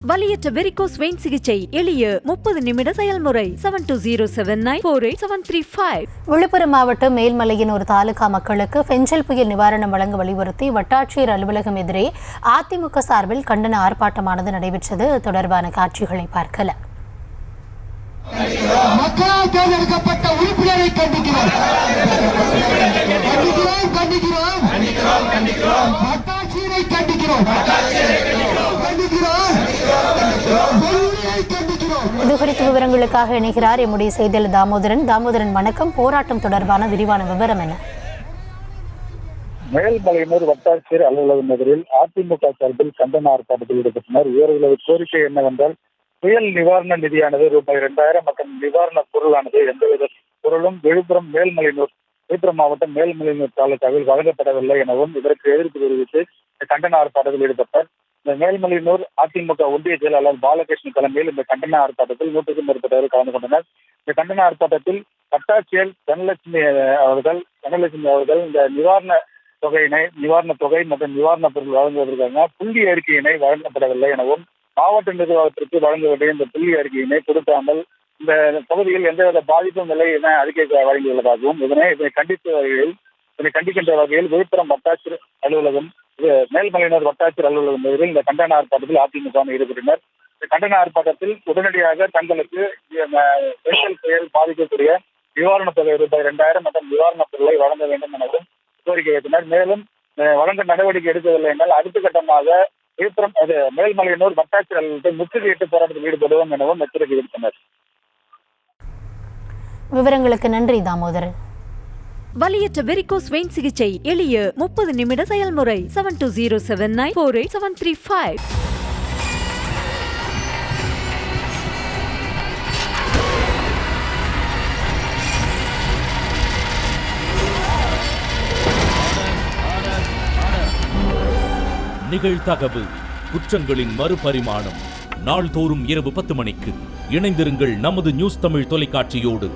வலியற்ற varicose vein சிகிச்சை எளிய 30 நிமிட செயல்முறை 7279487335. விழுப்புரம் மாவட்டம் மேல்மலையின் ஒரு தாலுகா மக்களுக்கு பெஞ்சல் புயல் நிவாரணம் வழங்க வலியுறுத்தி வட்டாட்சியர் அலுவலகம் எதிரே அதிமுக சார்பில் கண்டன ஆர்ப்பாட்டமானது நடைபெற்றது. தொடர்பான காட்சிகளை பார்க்கலாம். மக்களால் தேர்ந்தெடுக்கப்பட்ட உறுப்பினரை கண்டிக்கிறோம். வட்டாட்சியரை கண்டிக்கிறோம். இதுகுறித்த விவரங்களுக்காக இணைகிறார் எம்முடைய செய்தியாளர் தாமோதரன். வணக்கம். போராட்டம் தொடர்பான விரிவான விவரம் என்ன? மேல்மலையனூர் வட்டாட்சியர் அலுவலகம் எதிரில் அதிமுக சார்பில் கண்டன ஆர்ப்பாட்டத்தில் ஈடுபட்டனர். இவர்களது கோரிக்கை என்னவென்றால், புயல் நிவாரண நிதியானது ரூபாய் 2000 மற்றும் நிவாரண பொருளானது எந்தவித பொருளும் விழுப்புரம் மாவட்டம் மேல்மலையனூர் தாலுகாவில் வழங்கப்படவில்லை எனவும் இதற்கு எதிர்ப்பு தெரிவித்து கண்டன ஆர்ப்பாட்டத்தில் ஈடுபட்டார். இந்த மேல்மலையனூர் அதிமுக ஒன்றிய செயலாளர் பாலகிருஷ்ணன் தலைமையில் இந்த கண்டன ஆர்ப்பாட்டத்தில் 100க்கும் மேற்பட்டவர்கள் கலந்து கொண்டனர். இந்த கண்டன ஆர்ப்பாட்டத்தில் வட்டாட்சியர் தனலட்சுமி அவர்கள் இந்த நிவாரண தொகை மற்றும் நிவாரணப் பொருள் வழங்குவதற்கான புள்ளி அறிக்கையினை வழங்கப்படவில்லை எனவும், மாவட்ட நிர்வாகத்திற்கு வழங்க வேண்டிய இந்த புள்ளி அறிக்கையினை கொடுக்காமல் இந்த பகுதியில் எந்தவித பாதிப்பும் இல்லை என அறிக்கை வழங்கியுள்ளதாகவும், இதனை கண்டிக்கின்ற வகையில் விழுப்புரம் வட்டாட்சியர் அலுவலகம் மேல்மலையனூர் வட்டாட்சியர் அலுவலகம் எதிரில் இந்த கண்டன ஆர்ப்பாட்டத்தில் அதிமுக ஈடுபட்டனர். இந்த கண்டன ஆர்ப்பாட்டத்தில் உடனடியாக தங்களுக்கு புயல் பாதிக்கக்கூடிய நிவாரணத் தொகை ரூபாய் 2000 மற்றும் நிவாரணப் பொருளை வழங்க வேண்டும் எனவும் கோரிக்கை வைத்தனர். மேலும் வழங்க நடவடிக்கை எடுக்கவில்லை என்றால் அடுத்த கட்டமாக விழுப்புரம் மேல்மலையனூர் வட்டாட்சியர் அலுவலகத்தை முற்றுகையிட்டு போராட்டத்தில் ஈடுபடுவோம் எனவும் எச்சரிக்கை விடுத்தனர். விவரங்களுக்கு நன்றி தாமோதரன். வலியற்ற வெரிகோஸ் வெயின் சிகிச்சை எளிய 30 நிமிட செயல்முறை 7279487335. நிகழ்தகவு குற்றங்களின் மறுபரிமாணம் நாள்தோறும் இரவு 10 மணிக்கு இணைந்திருங்கள் நமது நியூஸ் தமிழ் தொலைக்காட்சியோடு.